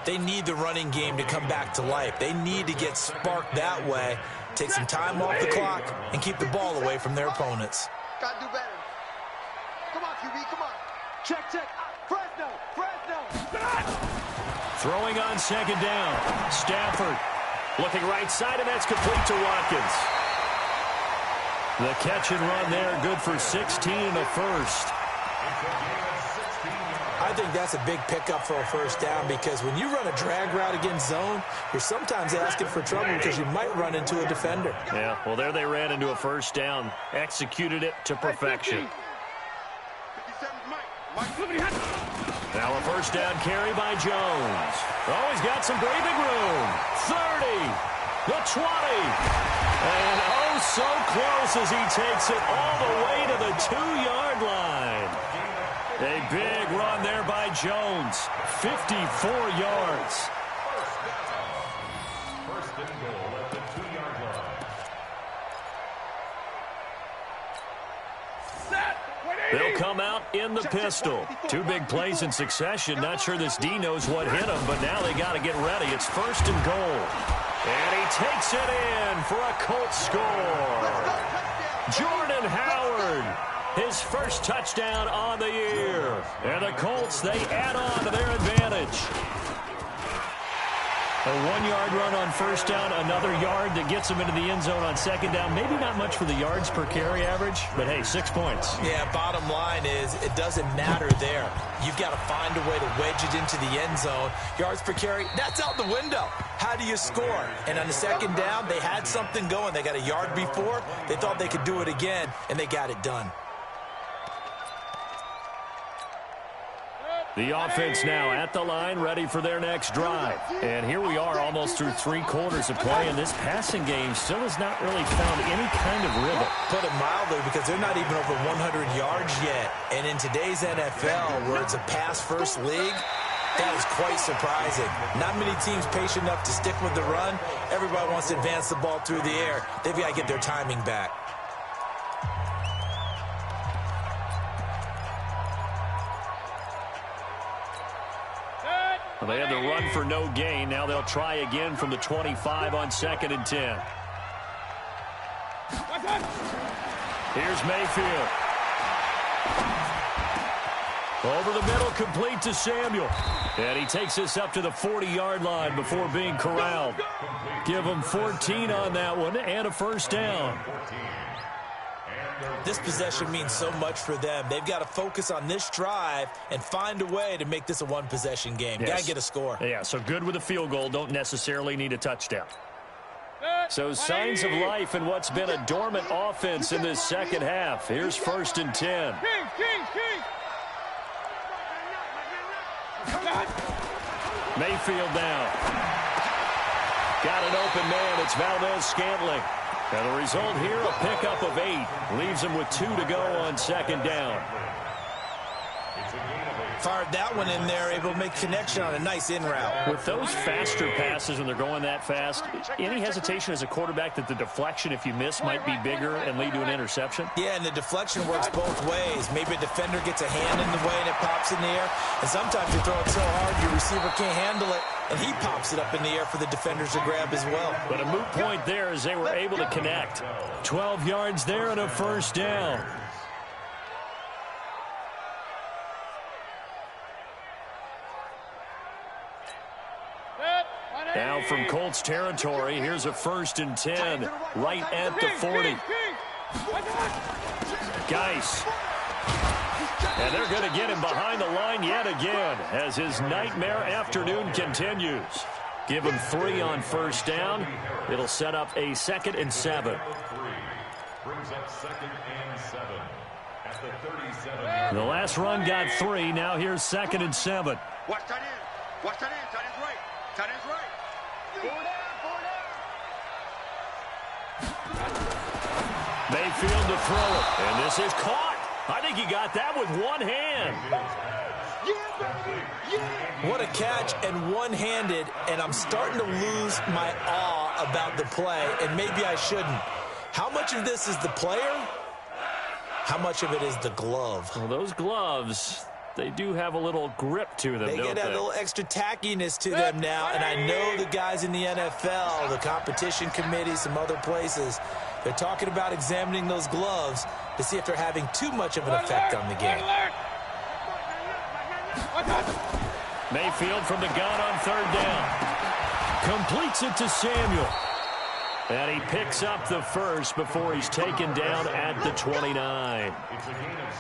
they need the running game to come back to life. They need to get sparked that way, take some time off the clock, and keep the ball away from their opponents.
Gotta do better. Come on, QB, come on. Check, check. Fresno, Fresno.
Throwing on second down. Stafford looking right side, and that's complete to Watkins. The catch and run there, good for 16 and a first.
I think that's a big pickup for a first down because when you run a drag route against zone, you're sometimes asking for trouble because you might run into a defender.
Yeah, well, there they ran into a first down. Executed it to perfection. Now a first down carry by Jones. Oh, he's got some breathing room. 30, the 20. And oh, so close as he takes it all the way to the 2-yard line. A big run there by Jones. 54 yards.
First and goal at the 2-yard line.
They'll come out in the pistol. 2 big plays in succession. Not sure this D knows what hit him, but now they got to get ready. It's first and goal. And he takes it in for a Colts score. Jordan Howard, his first touchdown on the year. And the Colts, they add on to their advantage. A 1-yard run on first down, another yard that gets him into the end zone on second down. Maybe not much for the yards per carry average, but hey, 6 points.
Yeah, bottom line is it doesn't matter there. You've got to find a way to wedge it into the end zone. Yards per carry, that's out the window. How do you score? And on the second down, they had something going. They got a yard before. They thought they could do it again, and they got it done.
The offense now at the line, ready for their next drive. And here we are almost through 3 quarters of play, and this passing game still has not really found any kind of rhythm.
Put it mildly, because they're not even over 100 yards yet. And in today's NFL, where it's a pass-first league, that is quite surprising. Not many teams patient enough to stick with the run. Everybody wants to advance the ball through the air. They've got to get their timing back.
Well, they had the run for no gain. Now they'll try again from the 25 on 2nd and 10. Here's Mayfield. Over the middle, complete to Samuel. And he takes this up to the 40-yard line before being corralled. Give him 14 on that one and a first down.
This possession means so much for them. They've got to focus on this drive and find a way to make this a one-possession game.
Yes.
Got to get a score.
Yeah, so good with a field goal. Don't necessarily need a touchdown. So signs of life in what's been a dormant offense in this second half. Here's 1st and 10. Mayfield now. Got an open man. It's Valdez-Scantling. And the result here, a pickup of 8. Leaves him with 2 to go on 2nd down.
Fired that one in there, able to make connection on a nice in route.
With those faster passes when they're going that fast, any hesitation as a quarterback that the deflection, if you miss, might be bigger and lead to an interception?
Yeah, and the deflection works both ways. Maybe a defender gets a hand in the way and it pops in the air. And sometimes you throw it so hard your receiver can't handle it, and he pops it up in the air for the defenders to grab as well.
But a moot point there as they were able to connect. 12 yards there and a first down. Now from Colts territory, here's a 1st and 10, right at the 40. Geis. And they're going to get him behind the line yet again as his nightmare afternoon continues. Give him 3 on first down. It'll set up a 2nd and 7.
Brings up 2nd and 7 at the 37.
The last run got 3. Now here's 2nd and 7.
Watch tight end. Watch tight end. Tight end's right. Tight end's right.
Mayfield to throw it. And this is caught. I think he got that with one hand.
What a catch, and one-handed, and I'm starting to lose my awe about the play, and maybe I shouldn't. How much of this is the player? How much of it is the glove?
Well, those gloves, they do have a little grip to them,
They
don't
get a little extra tackiness to them now, and I know the guys in the NFL, the competition committee, some other places, they're talking about examining those gloves to see if they're having too much of an effect on the game.
Mayfield from the gun on third down. Completes it to Samuel. And he picks up the first before he's taken down at the 29.
It's a gain of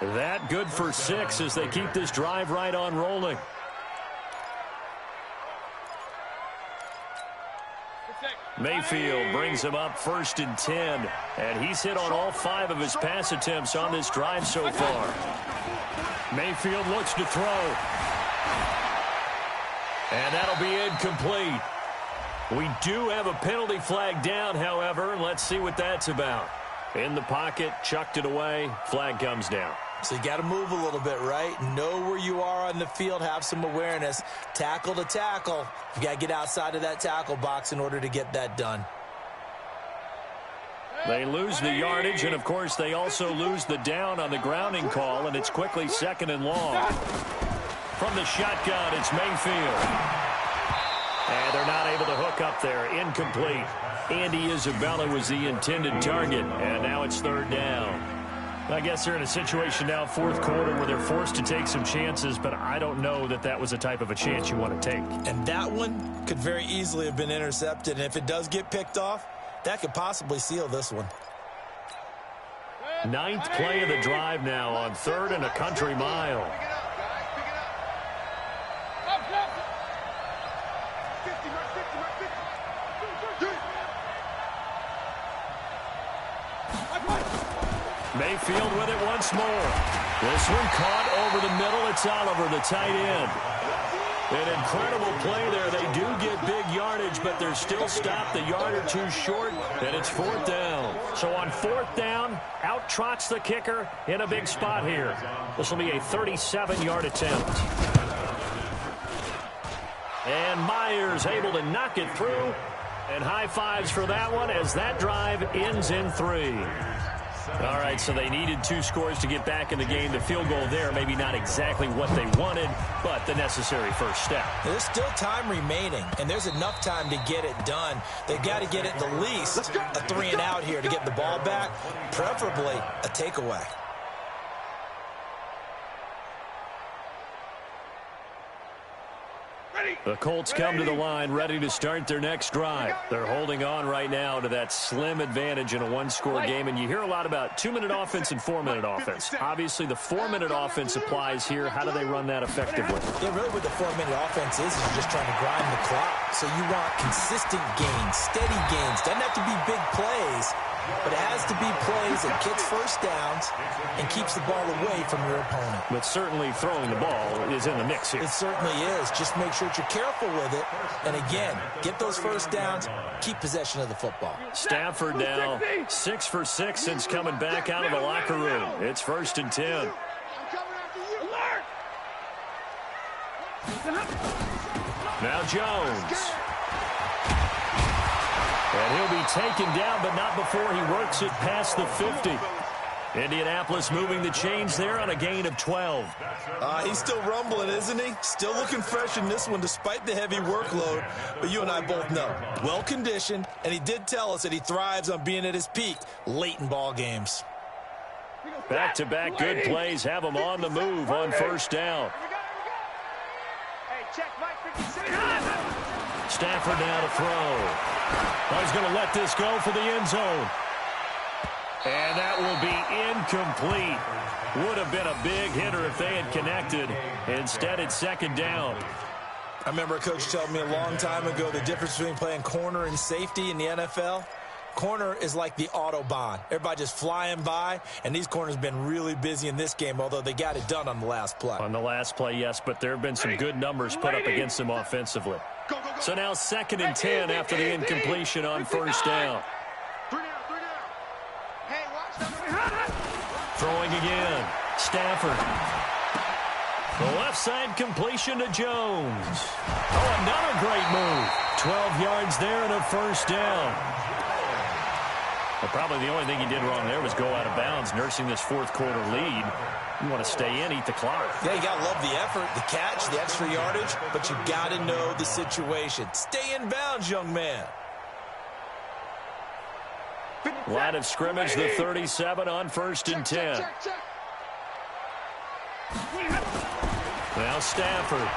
6.
That good for 6 as they keep this drive right on rolling. Mayfield brings him up 1st and 10. And he's hit on all 5 of his pass attempts on this drive so far. Mayfield looks to throw. And that'll be incomplete. We do have a penalty flag down, however. Let's see what that's about. In the pocket, chucked it away. Flag comes down.
So you got to move a little bit, right? Know where you are on the field. Have some awareness. Tackle to tackle. You got to get outside of that tackle box in order to get that done.
They lose the yardage, and, of course, they also lose the down on the grounding call, and it's quickly 2nd and long. From the shotgun, it's Mayfield. And they're not able to hook up there. Incomplete. Andy Isabella was the intended target, and now it's 3rd down. I guess they're in a situation now, 4th quarter, where they're forced to take some chances, but I don't know that that was the type of a chance you want to take.
And that one could very easily have been intercepted, and if it does get picked off, that could possibly seal this one.
9th play of the drive now on 3rd and a country mile. Mayfield with it once more. This one caught over the middle. It's Oliver, the tight end. An incredible play there. They do get big yardage, but they're still stopped a yard or two short, and it's 4th down. So on 4th down, out trots the kicker in a big spot here. This will be a 37-yard attempt. And Myers able to knock it through. And high fives for that one as that drive ends in 3. All right, so they needed 2 scores to get back in the game. The field goal there, maybe not exactly what they wanted, but the necessary first step.
There's still time remaining, and there's enough time to get it done. They've got to get it the least a 3 and out here to get the ball back, preferably a takeaway.
The Colts come to the line ready to start their next drive. They're holding on right now to that slim advantage in a 1-score game, and you hear a lot about 2-minute offense and 4-minute offense. Obviously, the 4-minute offense applies here. How do they run that effectively?
Yeah, really what the 4-minute offense is you're just trying to grind the clock. So you want consistent gains, steady gains. Doesn't have to be big plays, but it has to be plays that gets first downs and keeps the ball away from your opponent.
But certainly throwing the ball is in the mix here.
It certainly is. Just make sure that you're careful with it. And again, get those first downs, keep possession of the football. Stafford now
6 for 6 since coming back out of the locker room. It's 1st and 10. Now Jones. And he'll be taken down, but not before he works it past the 50. Indianapolis moving the chains there on a gain of 12.
He's still rumbling, isn't he? Still looking fresh in this one despite the heavy workload. But you and I both know, well-conditioned, and he did tell us that he thrives on being at his peak late in ball games.
Back-to-back good plays have him on the move on 1st down. Stafford now to throw. He's going to let this go for the end zone. And that will be incomplete. Would have been a big hitter if they had connected. Instead, it's 2nd down.
I remember a coach telling me a long time ago the difference between playing corner and safety in the NFL. Corner is like the Autobahn. Everybody just flying by, and these corners have been really busy in this game, although they got it done on the last play.
On the last play, yes, but there have been some good numbers put up against them offensively. So now 2nd and 10 after the incompletion on 1st down. Throwing again. Stafford. The left side completion to Jones. Oh, another great move. 12 yards there and a first down. Well, probably the only thing he did wrong there was go out of bounds, nursing this fourth quarter lead. You want to stay in, eat the clock. Yeah, you got to love the effort, the catch, the extra yardage, but you got to know the situation. Stay in bounds, young man. Line of scrimmage, the 37 on 1st and 10. Now Stafford.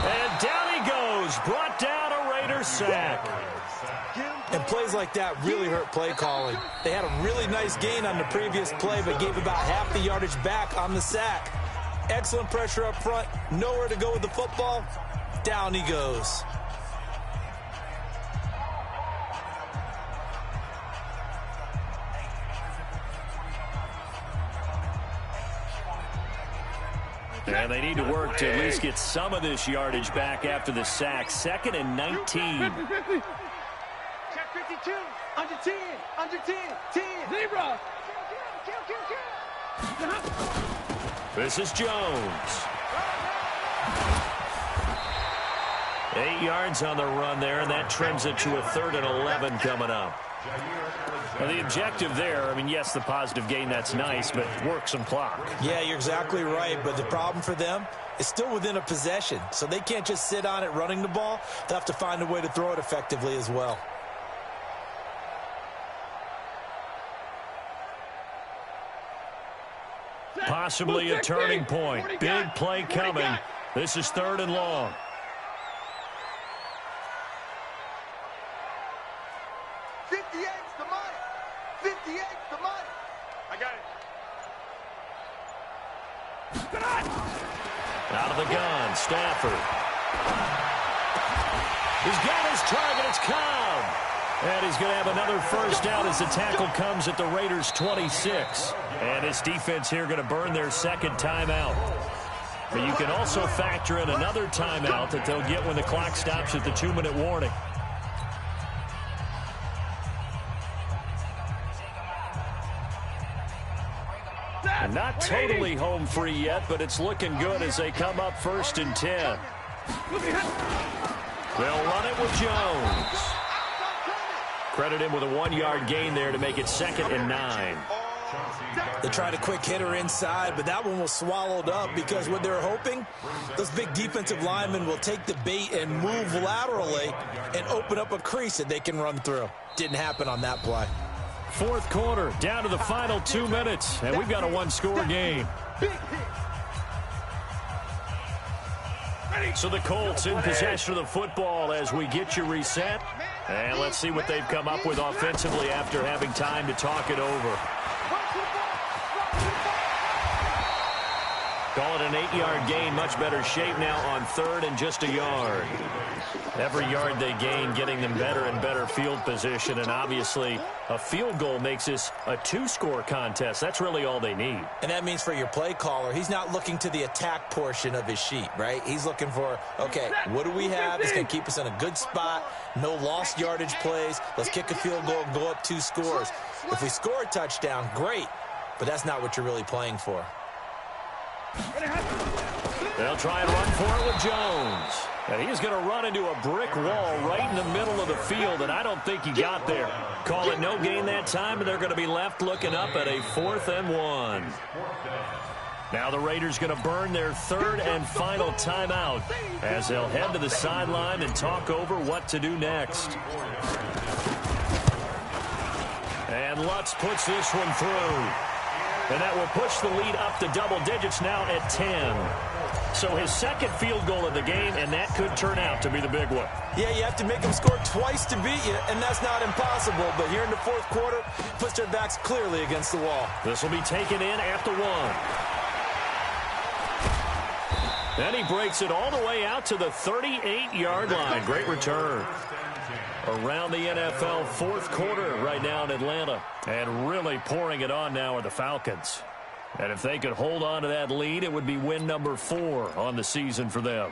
And down he goes. Brought down a Raider sack. And plays like that really hurt play calling. They had a really nice gain on the previous play, but gave about half the yardage back on the sack. Excellent pressure up front. Nowhere to go with the football. Down he goes. And they need to work to at least get some of this yardage back after the sack. 2nd and 19.
Check 52. Under 10. Under 10. 10. Zebra.
This is Jones. 8 yards on the run there, and that trims it to a 3rd and 11 coming up. Well, the objective there, I mean, yes, the positive gain, that's nice, but work some clock. Yeah, you're exactly right, but the problem for them is still within a possession, so they can't just sit on it running the ball. They'll have to find a way to throw it effectively as well. Possibly a turning point. Big play coming. This is 3rd and long. Out of the gun, Stafford. He's got his target, it's Cobb. And he's going to have another first down as the tackle comes at the Raiders' 26. And this defense here going to burn their 2nd timeout. But you can also factor in another timeout that they'll get when the clock stops at the 2-minute warning. And not totally home free yet, but it's looking good as they come up 1st and 10. They'll run it with Jones. Credit him with a 1-yard gain there to make it 2nd and 9. They tried a quick hitter inside, but that one was swallowed up because what they're hoping, those big defensive linemen will take the bait and move laterally and open up a crease that they can run through. Didn't happen on that play. 4th quarter, down to the final 2 minutes, and we've got a 1-score game. So the Colts in possession of the football as we get you reset. And let's see what they've come up with offensively after having time to talk it over. Call it an 8-yard gain, much better shape now on 3rd and just a yard. Every yard they gain getting them better and better field position, and obviously a field goal makes this a 2-score contest. That's really all they need. And that means for your play caller, he's not looking to the attack portion of his sheet, right? He's looking for, okay, what do we have that's going to keep us in a good spot? No lost yardage plays. Let's kick a field goal and go up 2 scores. If we score a touchdown, great, but that's not what you're really playing for. They'll try and run for it with Jones. And he's going to run into a brick wall right in the middle of the field, and I don't think he got there. Call it no gain that time, and they're going to be left looking up at a 4th and 1. Now the Raiders going to burn their 3rd and final timeout as they'll head to the sideline and talk over what to do next. And Lutz puts this one through. And that will push the lead up to double digits now at 10. So his 2nd field goal of the game, and that could turn out to be the big one. Yeah, you have to make them score twice to beat you, and that's not impossible. But here in the 4th quarter, puts their backs clearly against the wall. This will be taken in at the 1. Then he breaks it all the way out to the 38-yard line. Great return. Around the NFL 4th quarter right now in Atlanta. And really pouring it on now are the Falcons. And if they could hold on to that lead, it would be win number 4 on the season for them.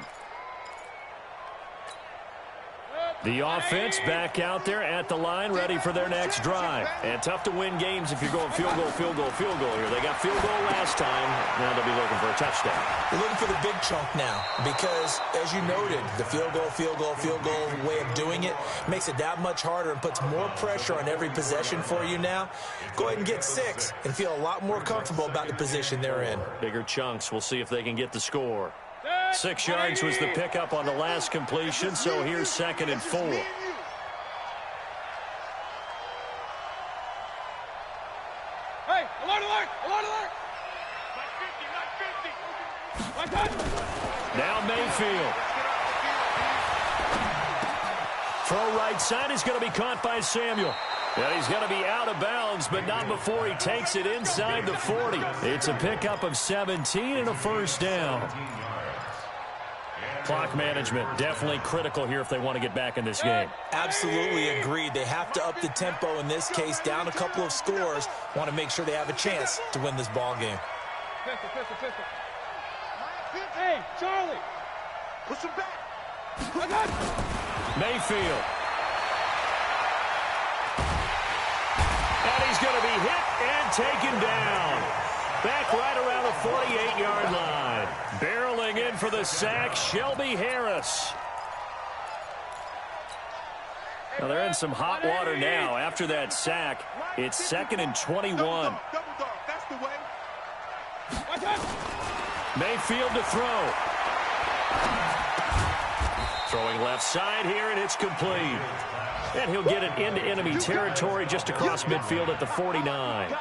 The offense back out there at the line, ready for their next drive. And tough to win games if you're going field goal, field goal, field goal here. They got field goal last time. Now they'll be looking for a touchdown.
They're looking for the big chunk now because, as you noted, the field goal, field goal, field goal way of doing it makes it that much harder and puts more pressure on every possession for you now. Go ahead and get 6 and feel a lot more comfortable about the position they're in.
Bigger chunks. We'll see if they can get the score. 6 yards was the pickup on the last completion, so here's 2nd and 4.
Hey, alert, alert, alert, alert. Like 50, like 50.
Now Mayfield. Throw right side is going to be caught by Samuel. And he's going to be out of bounds, but not before he takes it inside the 40. It's a pickup of 17 and a first down. Clock management definitely critical here if they want to get back in this game.
Absolutely agreed. They have to up the tempo in this case, down a couple of scores. Want to make sure they have a chance to win this ball game.
Pistol. Hey, Charlie. Push him back.
Mayfield. And he's going to be hit and taken down. Back right around the 48-yard line. Barreling in for the sack, Shelby Harris. Well, they're in some hot water now. After that sack, it's 2nd and 21.
Double dog, that's the way.
Mayfield to throw. Throwing left side here, and it's complete. And he'll get it into enemy territory just across midfield at the 49.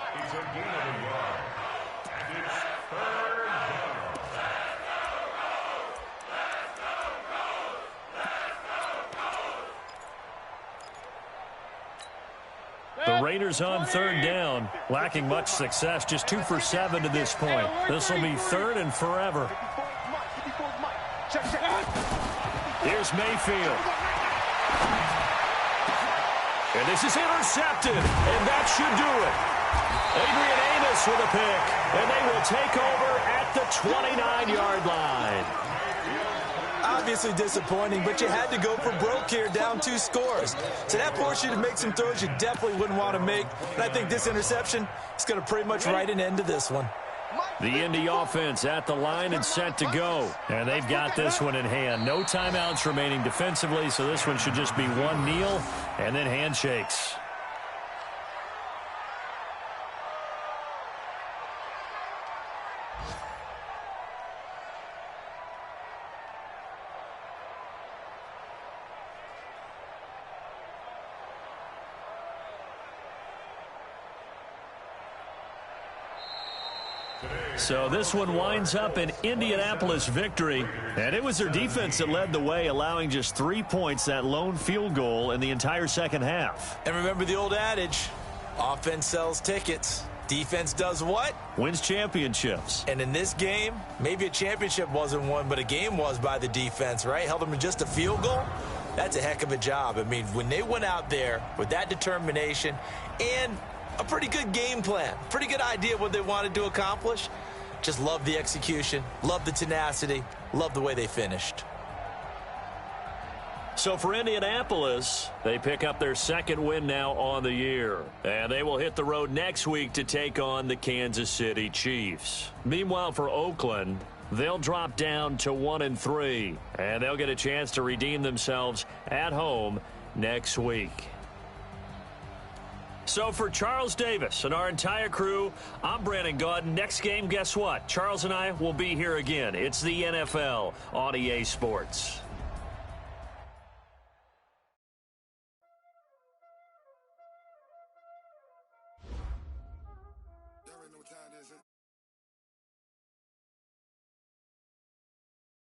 The Raiders on 3rd down, lacking much success, just 2 for 7 to this point. This will be 3rd and forever. Here's Mayfield. And this is intercepted, and that should do it. Adrian Amos with a pick, and they will take over at the 29-yard line.
Obviously disappointing, but you had to go for broke here, down 2 scores. So that forced you to make some throws you definitely wouldn't want to make. And I think this interception is going to pretty much write an end to this one.
The Indy offense at the line and set to go. And they've got this one in hand. No timeouts remaining defensively, so this one should just be one kneel and then handshakes. So this one winds up an Indianapolis victory, and it was their defense that led the way, allowing just 3 points, that lone field goal in the entire second half.
And remember the old adage, offense sells tickets. Defense does what?
Wins championships.
And in this game, maybe a championship wasn't won, but a game was by the defense, right? Held them to just a field goal. That's a heck of a job. I mean, when they went out there with that determination and a pretty good game plan, pretty good idea of what they wanted to accomplish, just love the execution, love the tenacity, love the way they finished.
So for Indianapolis, they pick up their 2nd win now on the year. And they will hit the road next week to take on the Kansas City Chiefs. Meanwhile, for Oakland, they'll drop down to 1-3. And they'll get a chance to redeem themselves at home next week. So for Charles Davis and our entire crew, I'm Brandon Gaudin. Next game, guess what? Charles and I will be here again. It's the NFL on EA Sports.